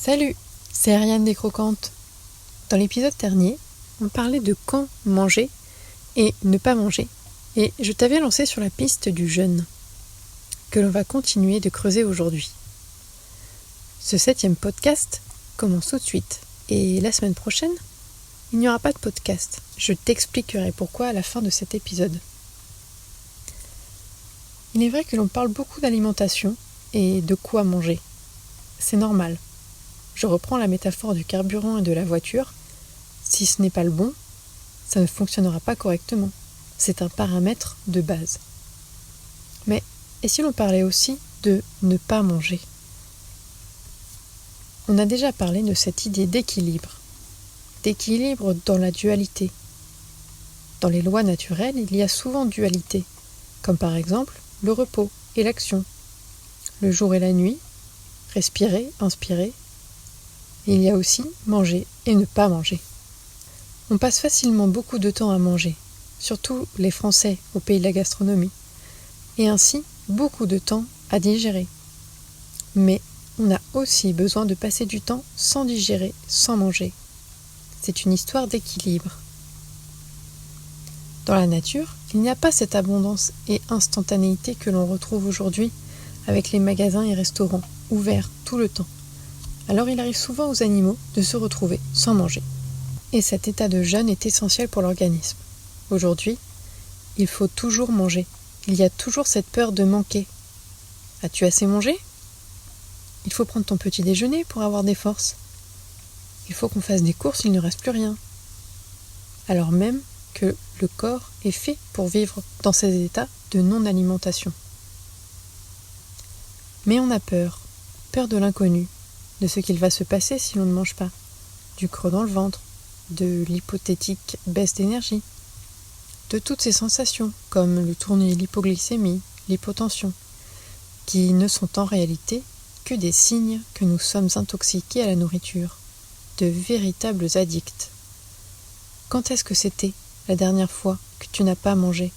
Salut, c'est Ariane des Croquantes. Dans l'épisode dernier, on parlait de quand manger et ne pas manger. Et je t'avais lancé sur la piste du jeûne, que l'on va continuer de creuser aujourd'hui. Ce 7e podcast commence tout de suite. Et la semaine prochaine, il n'y aura pas de podcast. Je t'expliquerai pourquoi à la fin de cet épisode. Il est vrai que l'on parle beaucoup d'alimentation et de quoi manger. C'est normal. Je reprends la métaphore du carburant et de la voiture. Si ce n'est pas le bon, ça ne fonctionnera pas correctement. C'est un paramètre de base. Mais et si l'on parlait aussi de ne pas manger ? On a déjà parlé de cette idée d'équilibre. D'équilibre dans la dualité. Dans les lois naturelles, il y a souvent dualité, comme par exemple le repos et l'action, le jour et la nuit, respirer, inspirer. Il y a aussi manger et ne pas manger. On passe facilement beaucoup de temps à manger, surtout les Français au pays de la gastronomie, et ainsi beaucoup de temps à digérer. Mais on a aussi besoin de passer du temps sans digérer, sans manger. C'est une histoire d'équilibre. Dans la nature, il n'y a pas cette abondance et instantanéité que l'on retrouve aujourd'hui avec les magasins et restaurants ouverts tout le temps. Alors il arrive souvent aux animaux de se retrouver sans manger. Et cet état de jeûne est essentiel pour l'organisme. Aujourd'hui, il faut toujours manger. Il y a toujours cette peur de manquer. As-tu assez mangé ? Il faut prendre ton petit déjeuner pour avoir des forces. Il faut qu'on fasse des courses, il ne reste plus rien. Alors même que le corps est fait pour vivre dans ces états de non-alimentation. Mais on a peur de l'inconnu, de ce qu'il va se passer si l'on ne mange pas, du creux dans le ventre, de l'hypothétique baisse d'énergie, de toutes ces sensations comme le tournis, l'hypoglycémie, l'hypotension, qui ne sont en réalité que des signes que nous sommes intoxiqués à la nourriture, de véritables addicts. Quand est-ce que c'était la dernière fois que tu n'as pas mangé ?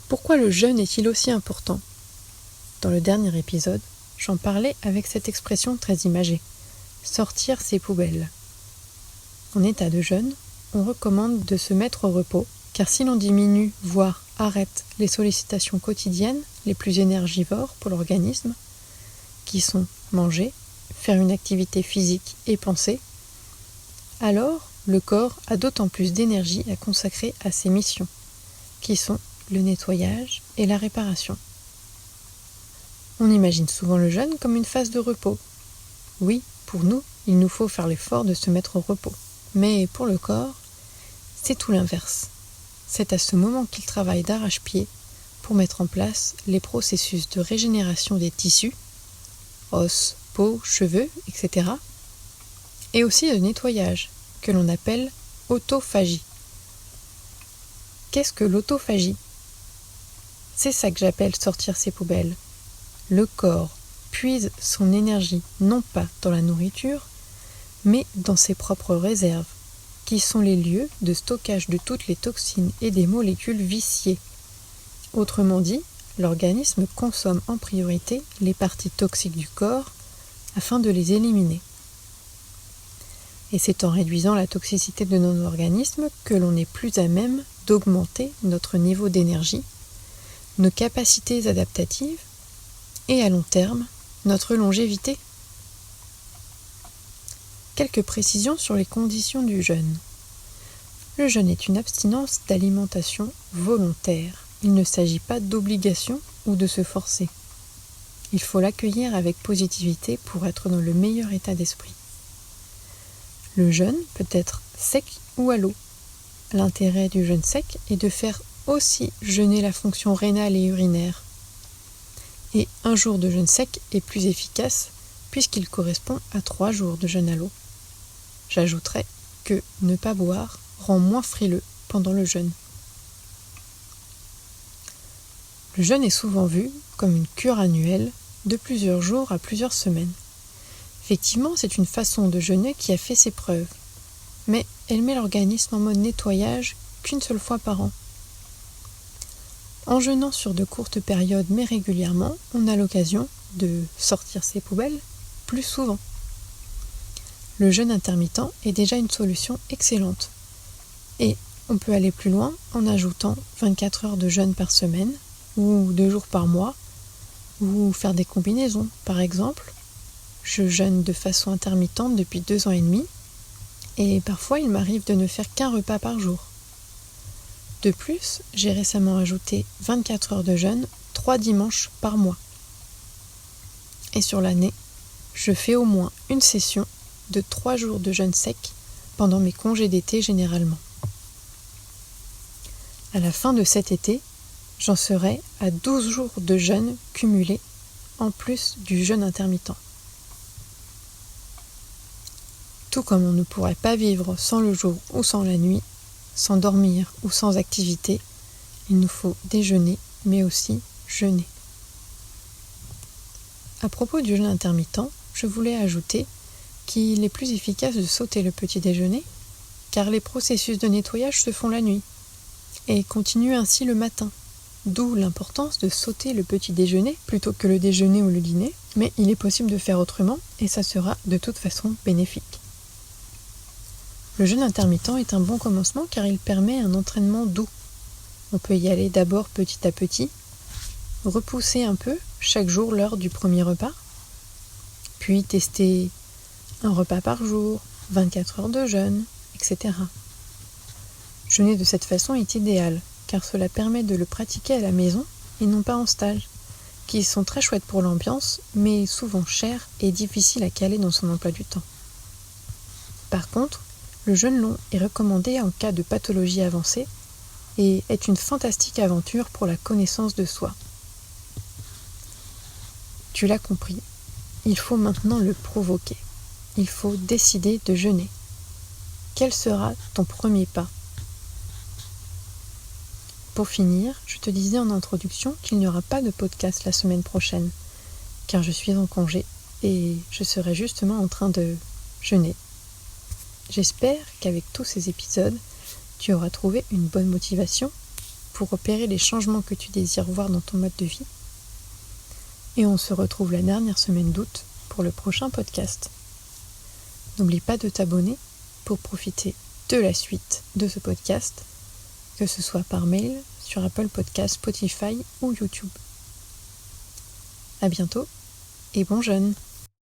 Pourquoi le jeûne est-il aussi important ? Dans le dernier épisode, j'en parlais avec cette expression très imagée, sortir ses poubelles. En état de jeûne, on recommande de se mettre au repos, car si l'on diminue, voire arrête les sollicitations quotidiennes les plus énergivores pour l'organisme, qui sont manger, faire une activité physique et penser, alors le corps a d'autant plus d'énergie à consacrer à ses missions, qui sont le nettoyage et la réparation. On imagine souvent le jeûne comme une phase de repos. Oui, pour nous, il nous faut faire l'effort de se mettre au repos. Mais pour le corps, c'est tout l'inverse. C'est à ce moment qu'il travaille d'arrache-pied pour mettre en place les processus de régénération des tissus, os, peau, cheveux, etc. et aussi de nettoyage, que l'on appelle autophagie. Qu'est-ce que l'autophagie ? C'est ça que j'appelle sortir ses poubelles. Le corps puise son énergie non pas dans la nourriture, mais dans ses propres réserves, qui sont les lieux de stockage de toutes les toxines et des molécules viciées. Autrement dit, l'organisme consomme en priorité les parties toxiques du corps afin de les éliminer. Et c'est en réduisant la toxicité de nos organismes que l'on est plus à même d'augmenter notre niveau d'énergie, nos capacités adaptatives et à long terme, notre longévité. Quelques précisions sur les conditions du jeûne. Le jeûne est une abstinence d'alimentation volontaire. Il ne s'agit pas d'obligation ou de se forcer. Il faut l'accueillir avec positivité pour être dans le meilleur état d'esprit. Le jeûne peut être sec ou à l'eau. L'intérêt du jeûne sec est de faire aussi jeûner la fonction rénale et urinaire. Et un jour de jeûne sec est plus efficace puisqu'il correspond à 3 jours de jeûne à l'eau. J'ajouterais que ne pas boire rend moins frileux pendant le jeûne. Le jeûne est souvent vu comme une cure annuelle de plusieurs jours à plusieurs semaines. Effectivement, c'est une façon de jeûner qui a fait ses preuves, mais elle met l'organisme en mode nettoyage qu'une seule fois par an. En jeûnant sur de courtes périodes mais régulièrement, on a l'occasion de sortir ses poubelles plus souvent. Le jeûne intermittent est déjà une solution excellente. Et on peut aller plus loin en ajoutant 24 heures de jeûne par semaine ou 2 jours par mois, ou faire des combinaisons. Par exemple, je jeûne de façon intermittente depuis 2 ans et demi et parfois il m'arrive de ne faire qu'un repas par jour. De plus, j'ai récemment ajouté 24 heures de jeûne 3 dimanches par mois. Et sur l'année, je fais au moins une session de 3 jours de jeûne sec pendant mes congés d'été généralement. À la fin de cet été, j'en serai à 12 jours de jeûne cumulé en plus du jeûne intermittent. Tout comme on ne pourrait pas vivre sans le jour ou sans la nuit, sans dormir ou sans activité, il nous faut déjeuner mais aussi jeûner. À propos du jeûne intermittent, je voulais ajouter qu'il est plus efficace de sauter le petit déjeuner car les processus de nettoyage se font la nuit et continuent ainsi le matin. D'où l'importance de sauter le petit déjeuner plutôt que le déjeuner ou le dîner, mais il est possible de faire autrement et ça sera de toute façon bénéfique. Le jeûne intermittent est un bon commencement car il permet un entraînement doux. On peut y aller d'abord petit à petit, repousser un peu chaque jour l'heure du premier repas, puis tester un repas par jour, 24 heures de jeûne, etc. Jeûner de cette façon est idéal, car cela permet de le pratiquer à la maison et non pas en stage, qui sont très chouettes pour l'ambiance, mais souvent chers et difficiles à caler dans son emploi du temps. Par contre, le jeûne long est recommandé en cas de pathologie avancée et est une fantastique aventure pour la connaissance de soi. Tu l'as compris, il faut maintenant le provoquer. Il faut décider de jeûner. Quel sera ton premier pas ? Pour finir, je te disais en introduction qu'il n'y aura pas de podcast la semaine prochaine, car je suis en congé et je serai justement en train de jeûner. J'espère qu'avec tous ces épisodes, tu auras trouvé une bonne motivation pour opérer les changements que tu désires voir dans ton mode de vie. Et on se retrouve la dernière semaine d'août pour le prochain podcast. N'oublie pas de t'abonner pour profiter de la suite de ce podcast, que ce soit par mail, sur Apple Podcasts, Spotify ou YouTube. À bientôt et bon jeûne!